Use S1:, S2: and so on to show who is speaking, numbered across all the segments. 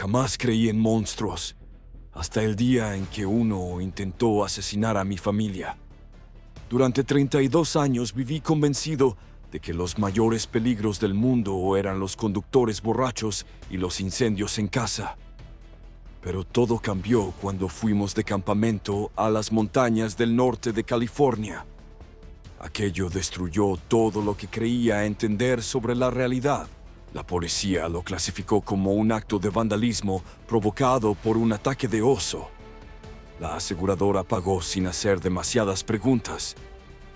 S1: Jamás creí en monstruos, hasta el día en que uno intentó asesinar a mi familia. Durante 32 años viví convencido de que los mayores peligros del mundo eran los conductores borrachos y los incendios en casa. Pero todo cambió cuando fuimos de campamento a las montañas del norte de California. Aquello destruyó todo lo que creía entender sobre la realidad. La policía lo clasificó como un acto de vandalismo provocado por un ataque de oso. La aseguradora pagó sin hacer demasiadas preguntas,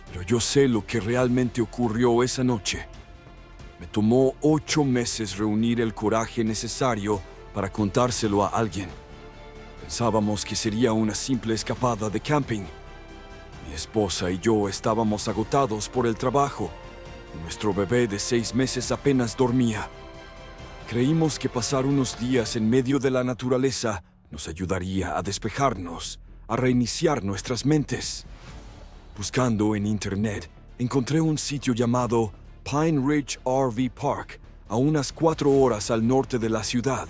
S1: pero yo sé lo que realmente ocurrió esa noche. Me tomó 8 meses reunir el coraje necesario para contárselo a alguien. Pensábamos que sería una simple escapada de camping. Mi esposa y yo estábamos agotados por el trabajo y nuestro bebé de 6 meses apenas dormía. Creímos que pasar unos días en medio de la naturaleza nos ayudaría a despejarnos, a reiniciar nuestras mentes. Buscando en internet, encontré un sitio llamado Pine Ridge RV Park, a unas 4 horas al norte de la ciudad.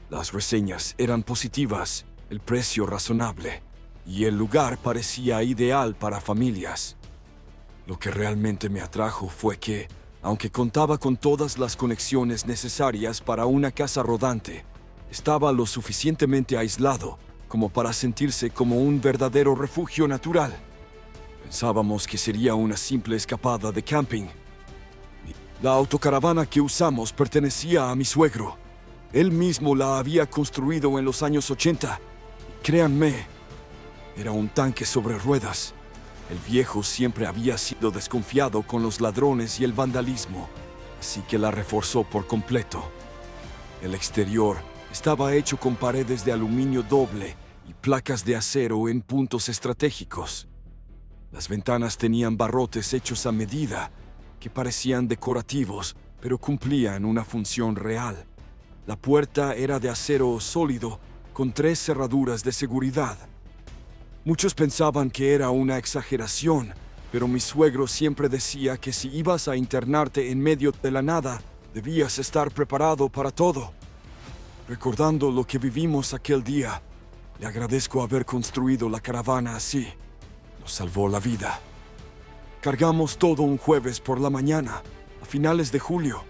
S1: Las reseñas eran positivas, el precio razonable, y el lugar parecía ideal para familias. Lo que realmente me atrajo fue que, aunque contaba con todas las conexiones necesarias para una casa rodante, estaba lo suficientemente aislado como para sentirse como un verdadero refugio natural. Pensábamos que sería una simple escapada de camping. La autocaravana que usamos pertenecía a mi suegro. Él mismo la había construido en los años 80. Créanme, era un tanque sobre ruedas. El viejo siempre había sido desconfiado con los ladrones y el vandalismo, así que la reforzó por completo. El exterior estaba hecho con paredes de aluminio doble y placas de acero en puntos estratégicos. Las ventanas tenían barrotes hechos a medida, que parecían decorativos, pero cumplían una función real. La puerta era de acero sólido, con 3 cerraduras de seguridad. Muchos pensaban que era una exageración, pero mi suegro siempre decía que si ibas a internarte en medio de la nada, debías estar preparado para todo. Recordando lo que vivimos aquel día, le agradezco haber construido la caravana así. Nos salvó la vida. Cargamos todo un jueves por la mañana, a finales de julio.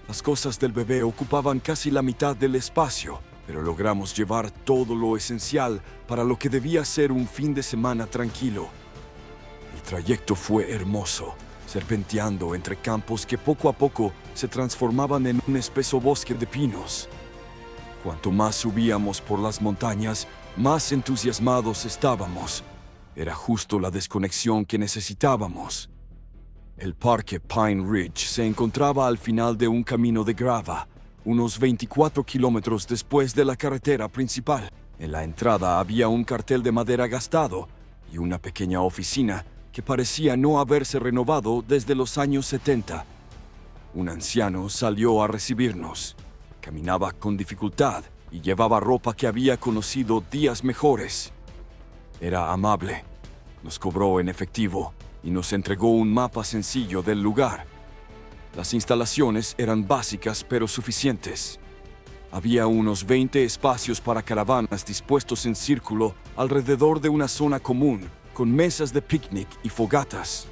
S1: Las cosas del bebé ocupaban casi la mitad del espacio, pero logramos llevar todo lo esencial para lo que debía ser un fin de semana tranquilo. El trayecto fue hermoso, serpenteando entre campos que poco a poco se transformaban en un espeso bosque de pinos. Cuanto más subíamos por las montañas, más entusiasmados estábamos. Era justo la desconexión que necesitábamos. El parque Pine Ridge se encontraba al final de un camino de grava, unos 24 kilómetros después de la carretera principal. En la entrada había un cartel de madera gastado y una pequeña oficina que parecía no haberse renovado desde los años 70. Un anciano salió a recibirnos. Caminaba con dificultad y llevaba ropa que había conocido días mejores. Era amable, nos cobró en efectivo y nos entregó un mapa sencillo del lugar. Las instalaciones eran básicas pero suficientes. Había unos 20 espacios para caravanas dispuestos en círculo alrededor de una zona común, con mesas de picnic y fogatas.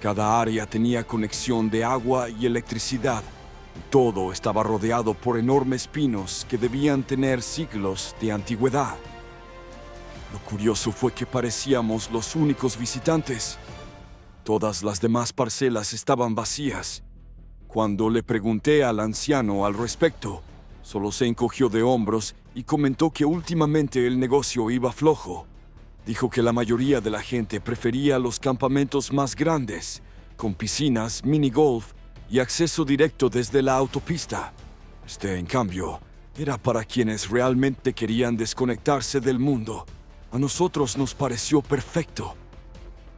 S1: Cada área tenía conexión de agua y electricidad. Todo estaba rodeado por enormes pinos que debían tener siglos de antigüedad. Lo curioso fue que parecíamos los únicos visitantes. Todas las demás parcelas estaban vacías. Cuando le pregunté al anciano al respecto, solo se encogió de hombros y comentó que últimamente el negocio iba flojo. Dijo que la mayoría de la gente prefería los campamentos más grandes, con piscinas, minigolf y acceso directo desde la autopista. En cambio, era para quienes realmente querían desconectarse del mundo. A nosotros nos pareció perfecto.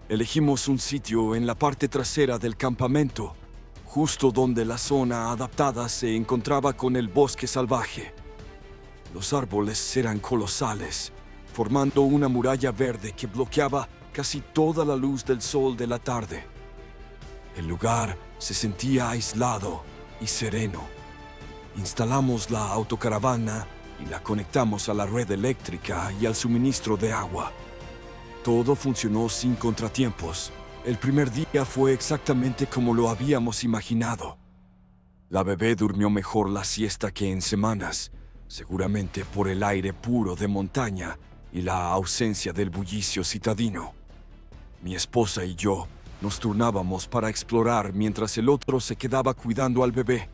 S1: Elegimos un sitio en la parte trasera del campamento, justo donde la zona adaptada se encontraba con el bosque salvaje. Los árboles eran colosales, formando una muralla verde que bloqueaba casi toda la luz del sol de la tarde. El lugar se sentía aislado y sereno. Instalamos la autocaravana y la conectamos a la red eléctrica y al suministro de agua. Todo funcionó sin contratiempos. El primer día fue exactamente como lo habíamos imaginado. La bebé durmió mejor la siesta que en semanas, seguramente por el aire puro de montaña y la ausencia del bullicio citadino. Mi esposa y yo nos turnábamos para explorar mientras el otro se quedaba cuidando al bebé.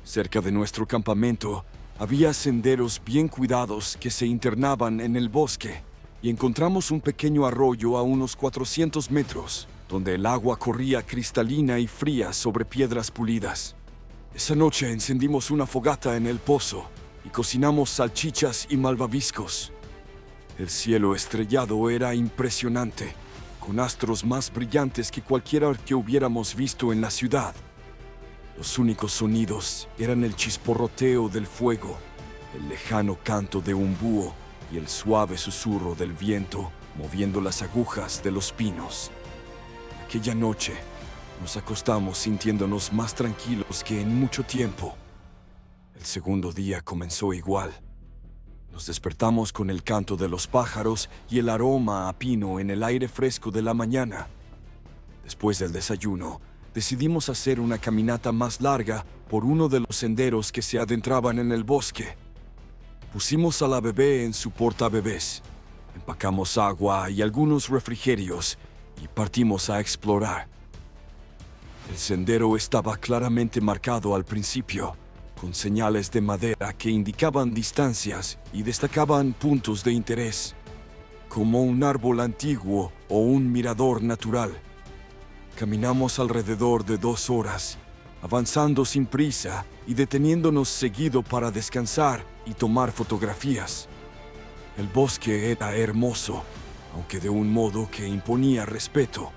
S1: Cerca de nuestro campamento había senderos bien cuidados que se internaban en el bosque y encontramos un pequeño arroyo a unos 400 metros, donde el agua corría cristalina y fría sobre piedras pulidas. Esa noche encendimos una fogata en el pozo y cocinamos salchichas y malvaviscos. El cielo estrellado era impresionante, con astros más brillantes que cualquiera que hubiéramos visto en la ciudad. Los únicos sonidos eran el chisporroteo del fuego, el lejano canto de un búho y el suave susurro del viento moviendo las agujas de los pinos. Aquella noche nos acostamos sintiéndonos más tranquilos que en mucho tiempo. El segundo día comenzó igual. Nos despertamos con el canto de los pájaros y el aroma a pino en el aire fresco de la mañana. Después del desayuno, decidimos hacer una caminata más larga por uno de los senderos que se adentraban en el bosque. Pusimos a la bebé en su portabebés, empacamos agua y algunos refrigerios y partimos a explorar. El sendero estaba claramente marcado al principio, con señales de madera que indicaban distancias y destacaban puntos de interés, como un árbol antiguo o un mirador natural. Caminamos alrededor de 2 horas, avanzando sin prisa y deteniéndonos seguido para descansar y tomar fotografías. El bosque era hermoso, aunque de un modo que imponía respeto.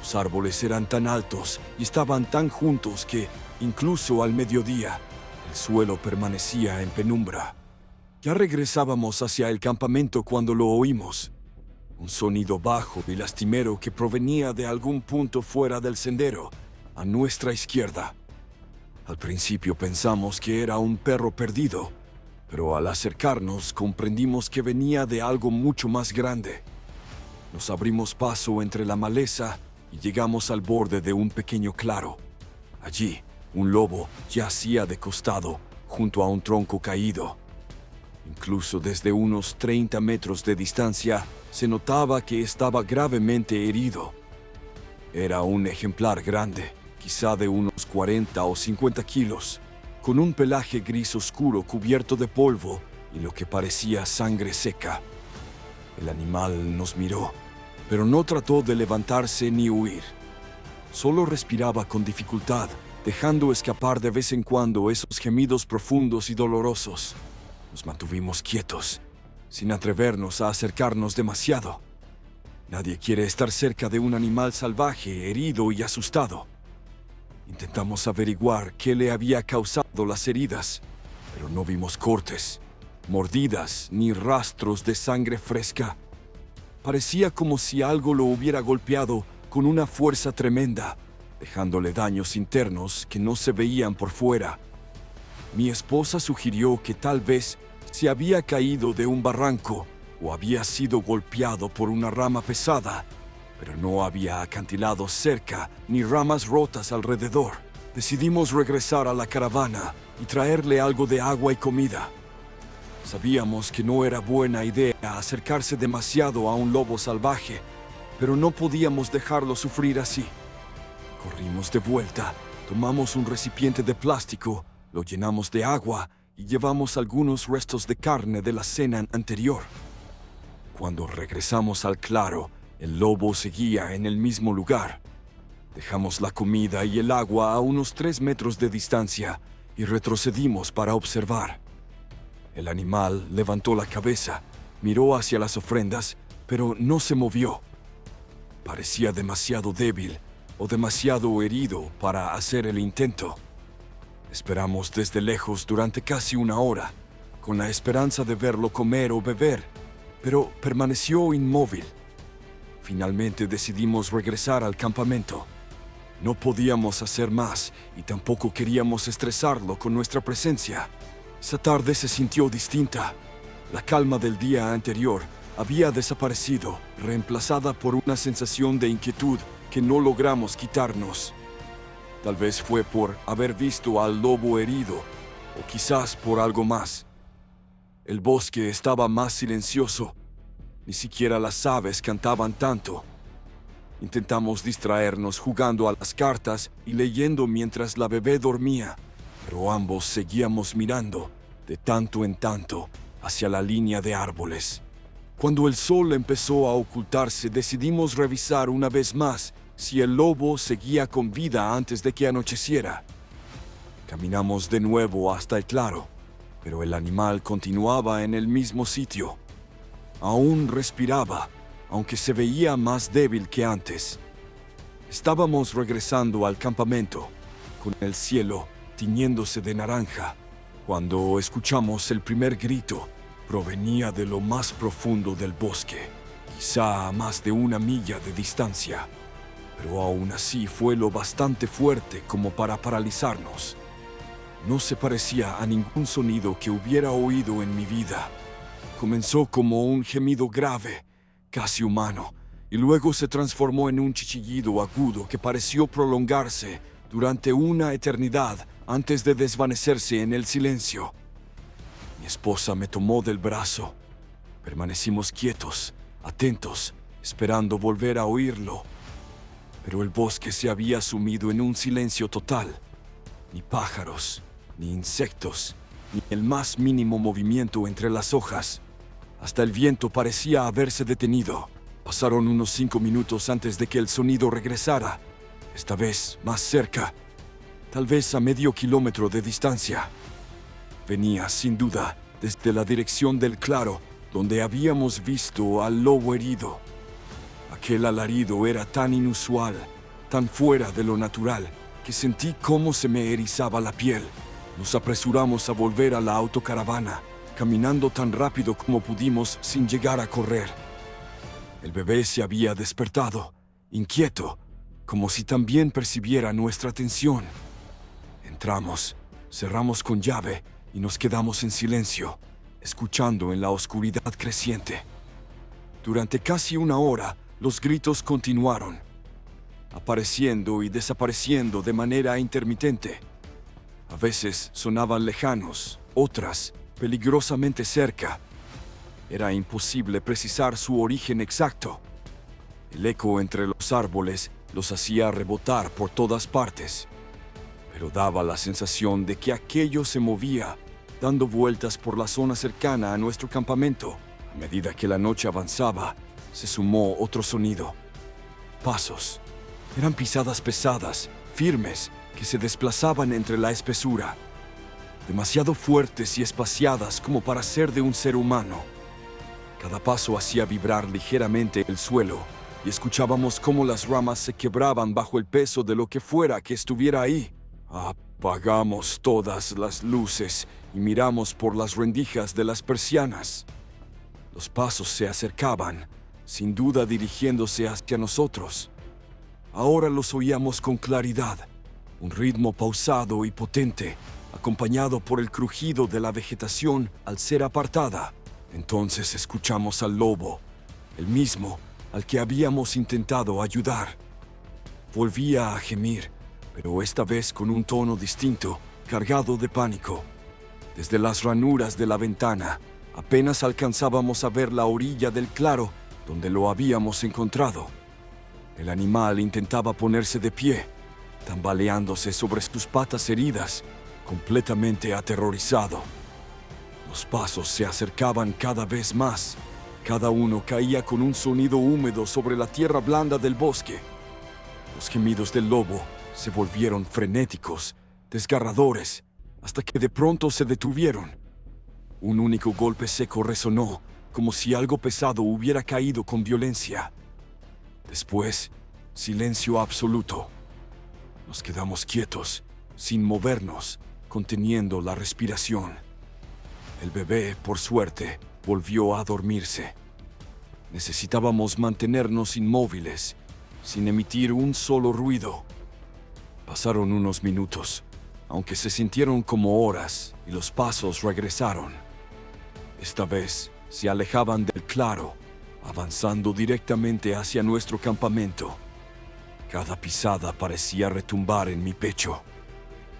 S1: Los árboles eran tan altos y estaban tan juntos que, incluso al mediodía, el suelo permanecía en penumbra. Ya regresábamos hacia el campamento cuando lo oímos. Un sonido bajo y lastimero que provenía de algún punto fuera del sendero, a nuestra izquierda. Al principio pensamos que era un perro perdido, pero al acercarnos comprendimos que venía de algo mucho más grande. Nos abrimos paso entre la maleza y llegamos al borde de un pequeño claro. Allí, un lobo yacía de costado, junto a un tronco caído. Incluso desde unos 30 metros de distancia, se notaba que estaba gravemente herido. Era un ejemplar grande, quizá de unos 40 o 50 kilos, con un pelaje gris oscuro cubierto de polvo y lo que parecía sangre seca. El animal nos miró, pero no trató de levantarse ni huir. Solo respiraba con dificultad, dejando escapar de vez en cuando esos gemidos profundos y dolorosos. Nos mantuvimos quietos, sin atrevernos a acercarnos demasiado. Nadie quiere estar cerca de un animal salvaje, herido y asustado. Intentamos averiguar qué le había causado las heridas, pero no vimos cortes, mordidas ni rastros de sangre fresca. Parecía como si algo lo hubiera golpeado con una fuerza tremenda, dejándole daños internos que no se veían por fuera. Mi esposa sugirió que tal vez se había caído de un barranco o había sido golpeado por una rama pesada, pero no había acantilados cerca ni ramas rotas alrededor. Decidimos regresar a la caravana y traerle algo de agua y comida. Sabíamos que no era buena idea acercarse demasiado a un lobo salvaje, pero no podíamos dejarlo sufrir así. Corrimos de vuelta, tomamos un recipiente de plástico, lo llenamos de agua y llevamos algunos restos de carne de la cena anterior. Cuando regresamos al claro, el lobo seguía en el mismo lugar. Dejamos la comida y el agua a unos 3 metros de distancia y retrocedimos para observar. El animal levantó la cabeza, miró hacia las ofrendas, pero no se movió. Parecía demasiado débil o demasiado herido para hacer el intento. Esperamos desde lejos durante casi 1 hora, con la esperanza de verlo comer o beber, pero permaneció inmóvil. Finalmente decidimos regresar al campamento. No podíamos hacer más y tampoco queríamos estresarlo con nuestra presencia. Esa tarde se sintió distinta. La calma del día anterior había desaparecido, reemplazada por una sensación de inquietud que no logramos quitarnos. Tal vez fue por haber visto al lobo herido, o quizás por algo más. El bosque estaba más silencioso. Ni siquiera las aves cantaban tanto. Intentamos distraernos jugando a las cartas y leyendo mientras la bebé dormía, pero ambos seguíamos mirando, de tanto en tanto, hacia la línea de árboles. Cuando el sol empezó a ocultarse, decidimos revisar una vez más si el lobo seguía con vida antes de que anocheciera. Caminamos de nuevo hasta el claro, pero el animal continuaba en el mismo sitio. Aún respiraba, aunque se veía más débil que antes. Estábamos regresando al campamento, con el cielo tiñéndose de naranja, cuando escuchamos el primer grito. Provenía de lo más profundo del bosque, quizá a más de 1 milla de distancia, pero aún así fue lo bastante fuerte como para paralizarnos. No se parecía a ningún sonido que hubiera oído en mi vida. Comenzó como un gemido grave, casi humano, y luego se transformó en un chillido agudo que pareció prolongarse durante una eternidad antes de desvanecerse en el silencio. Mi esposa me tomó del brazo. Permanecimos quietos, atentos, esperando volver a oírlo. Pero el bosque se había sumido en un silencio total. Ni pájaros, ni insectos, ni el más mínimo movimiento entre las hojas. Hasta el viento parecía haberse detenido. Pasaron unos 5 minutos antes de que el sonido regresara, esta vez más cerca, tal vez a medio kilómetro de distancia. Venía, sin duda, desde la dirección del claro, donde habíamos visto al lobo herido. Aquel alarido era tan inusual, tan fuera de lo natural, que sentí cómo se me erizaba la piel. Nos apresuramos a volver a la autocaravana, caminando tan rápido como pudimos sin llegar a correr. El bebé se había despertado, inquieto, como si también percibiera nuestra atención. Entramos, cerramos con llave y nos quedamos en silencio, escuchando en la oscuridad creciente. Durante casi 1 hora, los gritos continuaron, apareciendo y desapareciendo de manera intermitente. A veces sonaban lejanos, otras peligrosamente cerca. Era imposible precisar su origen exacto. El eco entre los árboles los hacía rebotar por todas partes, pero daba la sensación de que aquello se movía, dando vueltas por la zona cercana a nuestro campamento. A medida que la noche avanzaba, se sumó otro sonido. Pasos. Eran pisadas pesadas, firmes, que se desplazaban entre la espesura, demasiado fuertes y espaciadas como para ser de un ser humano. Cada paso hacía vibrar ligeramente el suelo, y escuchábamos cómo las ramas se quebraban bajo el peso de lo que fuera que estuviera ahí. Apagamos todas las luces y miramos por las rendijas de las persianas. Los pasos se acercaban, sin duda dirigiéndose hacia nosotros. Ahora los oíamos con claridad, un ritmo pausado y potente, acompañado por el crujido de la vegetación al ser apartada. Entonces escuchamos al lobo, el mismo al que habíamos intentado ayudar. Volvía a gemir, pero esta vez con un tono distinto, cargado de pánico. Desde las ranuras de la ventana, apenas alcanzábamos a ver la orilla del claro donde lo habíamos encontrado. El animal intentaba ponerse de pie, tambaleándose sobre sus patas heridas, completamente aterrorizado. Los pasos se acercaban cada vez más. Cada uno caía con un sonido húmedo sobre la tierra blanda del bosque. Los gemidos del lobo se volvieron frenéticos, desgarradores, hasta que de pronto se detuvieron. Un único golpe seco resonó, como si algo pesado hubiera caído con violencia. Después, silencio absoluto. Nos quedamos quietos, sin movernos, conteniendo la respiración. El bebé, por suerte, volvió a dormirse. Necesitábamos mantenernos inmóviles, sin emitir un solo ruido. Pasaron unos minutos, aunque se sintieron como horas, y los pasos regresaron. Esta vez se alejaban del claro, avanzando directamente hacia nuestro campamento. Cada pisada parecía retumbar en mi pecho.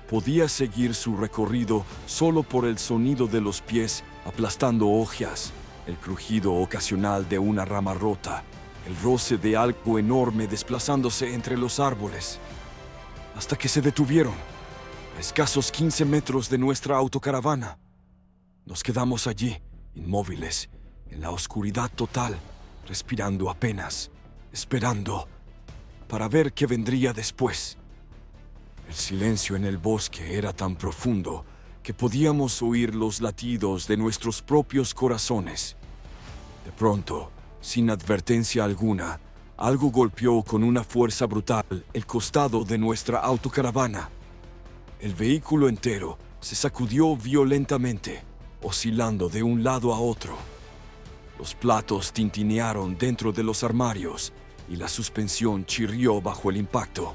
S1: Podía seguir su recorrido solo por el sonido de los pies aplastando hojas, el crujido ocasional de una rama rota, el roce de algo enorme desplazándose entre los árboles. Hasta que se detuvieron, a escasos 15 metros de nuestra autocaravana. Nos quedamos allí, inmóviles, en la oscuridad total, respirando apenas, esperando, para ver qué vendría después. El silencio en el bosque era tan profundo que podíamos oír los latidos de nuestros propios corazones. De pronto, sin advertencia alguna, algo golpeó con una fuerza brutal el costado de nuestra autocaravana. El vehículo entero se sacudió violentamente, oscilando de un lado a otro. Los platos tintinearon dentro de los armarios y la suspensión chirrió bajo el impacto.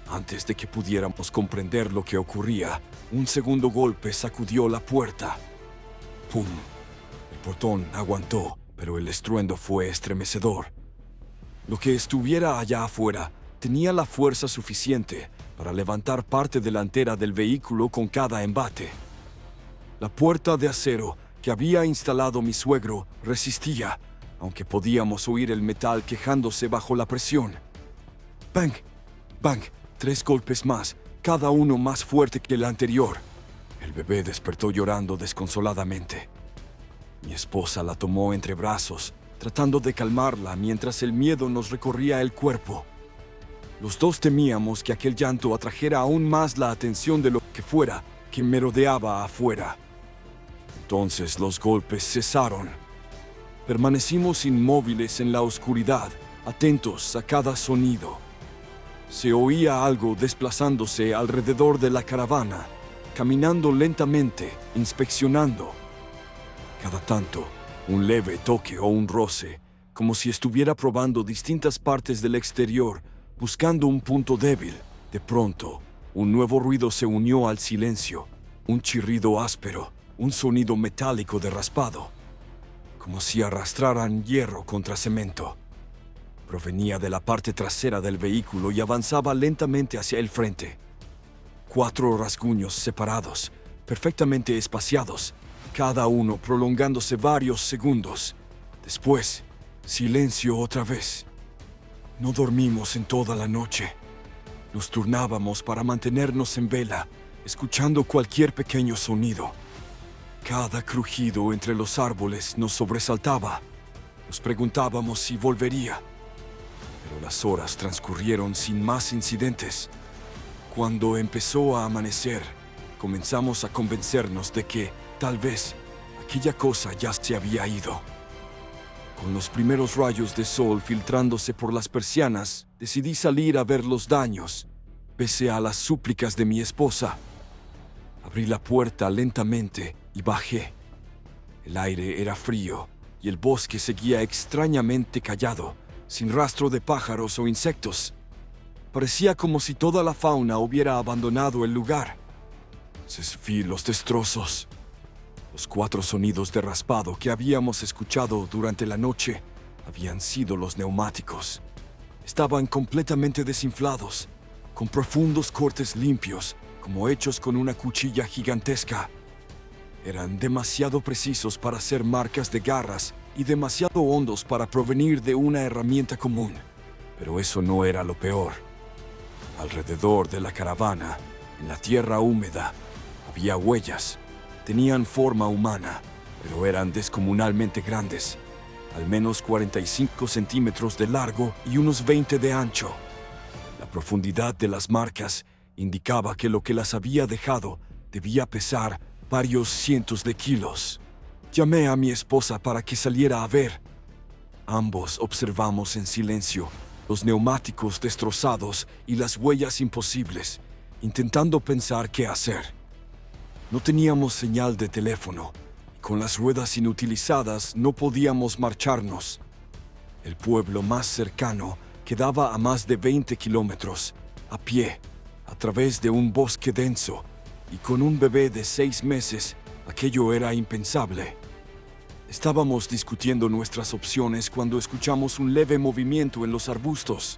S1: Antes de que pudiéramos comprender lo que ocurría, un segundo golpe sacudió la puerta. ¡Pum! El portón aguantó, pero el estruendo fue estremecedor. Lo que estuviera allá afuera tenía la fuerza suficiente para levantar parte delantera del vehículo con cada embate. La puerta de acero que había instalado mi suegro resistía, aunque podíamos oír el metal quejándose bajo la presión. ¡Bang! ¡Bang! 3 golpes más, cada uno más fuerte que el anterior. El bebé despertó llorando desconsoladamente. Mi esposa la tomó entre brazos, tratando de calmarla mientras el miedo nos recorría el cuerpo. Los dos temíamos que aquel llanto atrajera aún más la atención de lo que fuera que merodeaba afuera. Entonces los golpes cesaron. Permanecimos inmóviles en la oscuridad, atentos a cada sonido. Se oía algo desplazándose alrededor de la caravana, caminando lentamente, inspeccionando. Cada tanto, un leve toque o un roce, como si estuviera probando distintas partes del exterior, buscando un punto débil. De pronto, un nuevo ruido se unió al silencio, un chirrido áspero, un sonido metálico de raspado, como si arrastraran hierro contra cemento. Provenía de la parte trasera del vehículo y avanzaba lentamente hacia el frente. 4 rasguños separados, perfectamente espaciados, cada uno prolongándose varios segundos. Después, silencio otra vez. No dormimos en toda la noche. Nos turnábamos para mantenernos en vela, escuchando cualquier pequeño sonido. Cada crujido entre los árboles nos sobresaltaba. Nos preguntábamos si volvería. Pero las horas transcurrieron sin más incidentes. Cuando empezó a amanecer, comenzamos a convencernos de que, tal vez, aquella cosa ya se había ido. Con los primeros rayos de sol filtrándose por las persianas, decidí salir a ver los daños, pese a las súplicas de mi esposa. Abrí la puerta lentamente y bajé. El aire era frío y el bosque seguía extrañamente callado, sin rastro de pájaros o insectos. Parecía como si toda la fauna hubiera abandonado el lugar. Entonces vi los destrozos. Los 4 sonidos de raspado que habíamos escuchado durante la noche habían sido los neumáticos. Estaban completamente desinflados, con profundos cortes limpios, como hechos con una cuchilla gigantesca. Eran demasiado precisos para ser marcas de garras y demasiado hondos para provenir de una herramienta común. Pero eso no era lo peor. Alrededor de la caravana, en la tierra húmeda, había huellas. Tenían forma humana, pero eran descomunalmente grandes, al menos 45 centímetros de largo y unos 20 de ancho. La profundidad de las marcas indicaba que lo que las había dejado debía pesar varios cientos de kilos. Llamé a mi esposa para que saliera a ver. Ambos observamos en silencio los neumáticos destrozados y las huellas imposibles, intentando pensar qué hacer. No teníamos señal de teléfono, y con las ruedas inutilizadas no podíamos marcharnos. El pueblo más cercano quedaba a más de 20 kilómetros, a pie, a través de un bosque denso, y con un bebé de 6 meses, aquello era impensable. Estábamos discutiendo nuestras opciones cuando escuchamos un leve movimiento en los arbustos.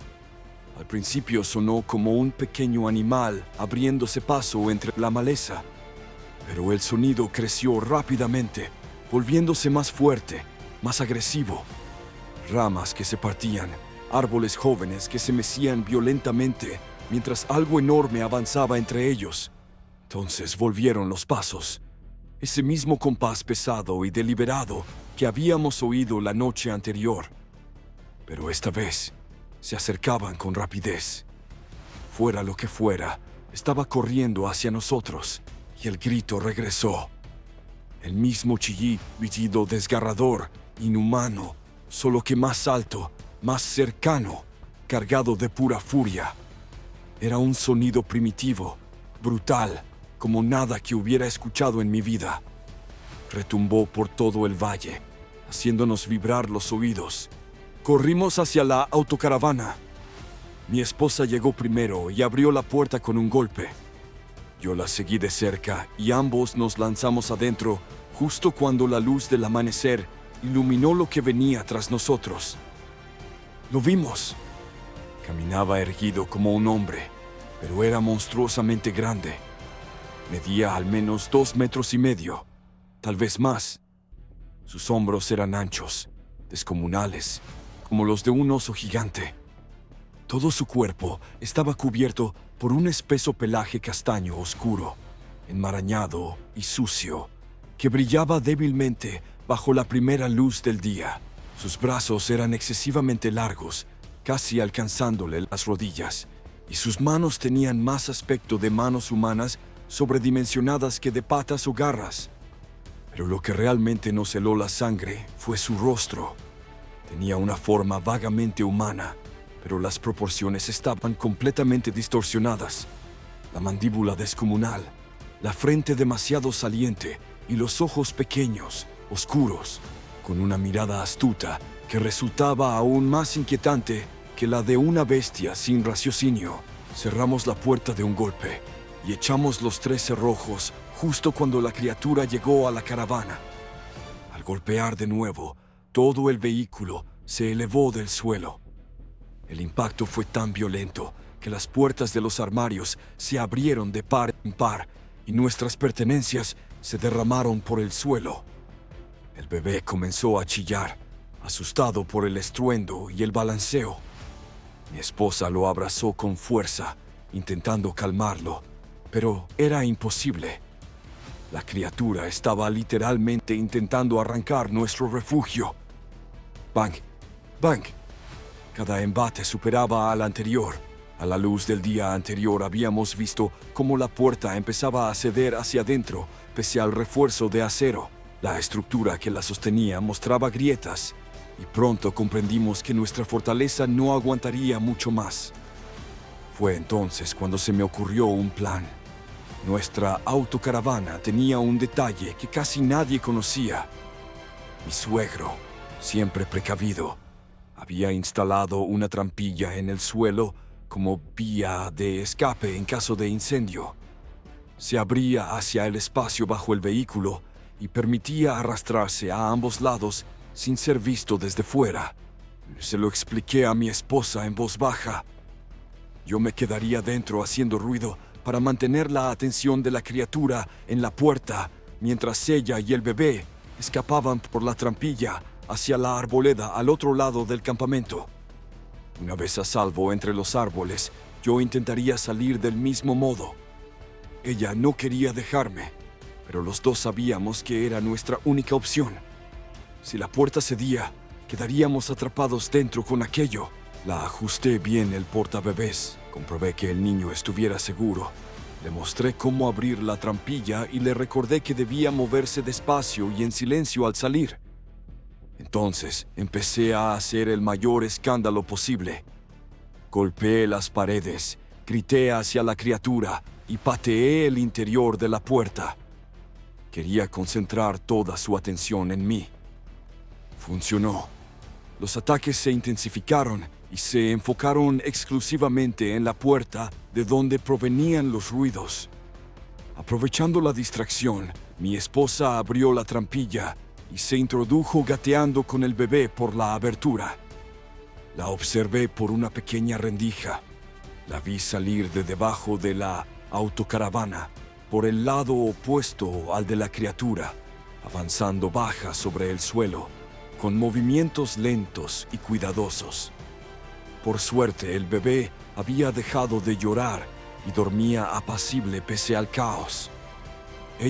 S1: Al principio sonó como un pequeño animal abriéndose paso entre la maleza, pero el sonido creció rápidamente, volviéndose más fuerte, más agresivo. Ramas que se partían, árboles jóvenes que se mecían violentamente mientras algo enorme avanzaba entre ellos. Entonces volvieron los pasos, ese mismo compás pesado y deliberado que habíamos oído la noche anterior. Pero esta vez se acercaban con rapidez. Fuera lo que fuera, estaba corriendo hacia nosotros, y el grito regresó. El mismo chillido desgarrador, inhumano, solo que más alto, más cercano, cargado de pura furia. Era un sonido primitivo, brutal, como nada que hubiera escuchado en mi vida. Retumbó por todo el valle, haciéndonos vibrar los oídos. Corrimos hacia la autocaravana. Mi esposa llegó primero y abrió la puerta con un golpe. Yo la seguí de cerca y ambos nos lanzamos adentro justo cuando la luz del amanecer iluminó lo que venía tras nosotros. Lo vimos. Caminaba erguido como un hombre, pero era monstruosamente grande. Medía al menos 2,5 metros, tal vez más. Sus hombros eran anchos, descomunales, como los de un oso gigante. Todo su cuerpo estaba cubierto por un espeso pelaje castaño oscuro, enmarañado y sucio, que brillaba débilmente bajo la primera luz del día. Sus brazos eran excesivamente largos, casi alcanzándole las rodillas, y sus manos tenían más aspecto de manos humanas sobredimensionadas que de patas o garras. Pero lo que realmente nos heló la sangre fue su rostro. Tenía una forma vagamente humana, pero las proporciones estaban completamente distorsionadas. La mandíbula descomunal, la frente demasiado saliente y los ojos pequeños, oscuros, con una mirada astuta que resultaba aún más inquietante que la de una bestia sin raciocinio. Cerramos la puerta de un golpe y echamos los 3 cerrojos justo cuando la criatura llegó a la caravana. Al golpear de nuevo, todo el vehículo se elevó del suelo. El impacto fue tan violento que las puertas de los armarios se abrieron de par en par y nuestras pertenencias se derramaron por el suelo. El bebé comenzó a chillar, asustado por el estruendo y el balanceo. Mi esposa lo abrazó con fuerza, intentando calmarlo, pero era imposible. La criatura estaba literalmente intentando arrancar nuestro refugio. Bang, bang. Cada embate superaba al anterior. A la luz del día anterior habíamos visto cómo la puerta empezaba a ceder hacia adentro, pese al refuerzo de acero. La estructura que la sostenía mostraba grietas, y pronto comprendimos que nuestra fortaleza no aguantaría mucho más. Fue entonces cuando se me ocurrió un plan. Nuestra autocaravana tenía un detalle que casi nadie conocía. Mi suegro, siempre precavido, había instalado una trampilla en el suelo como vía de escape en caso de incendio. Se abría hacia el espacio bajo el vehículo y permitía arrastrarse a ambos lados sin ser visto desde fuera. Se lo expliqué a mi esposa en voz baja. Yo me quedaría dentro haciendo ruido para mantener la atención de la criatura en la puerta, mientras ella y el bebé escapaban por la trampilla hacia la arboleda al otro lado del campamento. Una vez a salvo entre los árboles, yo intentaría salir del mismo modo. Ella no quería dejarme, pero los dos sabíamos que era nuestra única opción. Si la puerta cedía, quedaríamos atrapados dentro con aquello. La ajusté bien el portabebés, comprobé que el niño estuviera seguro. Le mostré cómo abrir la trampilla y le recordé que debía moverse despacio y en silencio al salir. Entonces empecé a hacer el mayor escándalo posible. Golpeé las paredes, grité hacia la criatura y pateé el interior de la puerta. Quería concentrar toda su atención en mí. Funcionó. Los ataques se intensificaron y se enfocaron exclusivamente en la puerta de donde provenían los ruidos. Aprovechando la distracción, mi esposa abrió la trampilla y se introdujo gateando con el bebé por la abertura. La observé por una pequeña rendija. La vi salir de debajo de la autocaravana, por el lado opuesto al de la criatura, avanzando baja sobre el suelo, con movimientos lentos y cuidadosos. Por suerte, el bebé había dejado de llorar y dormía apacible pese al caos.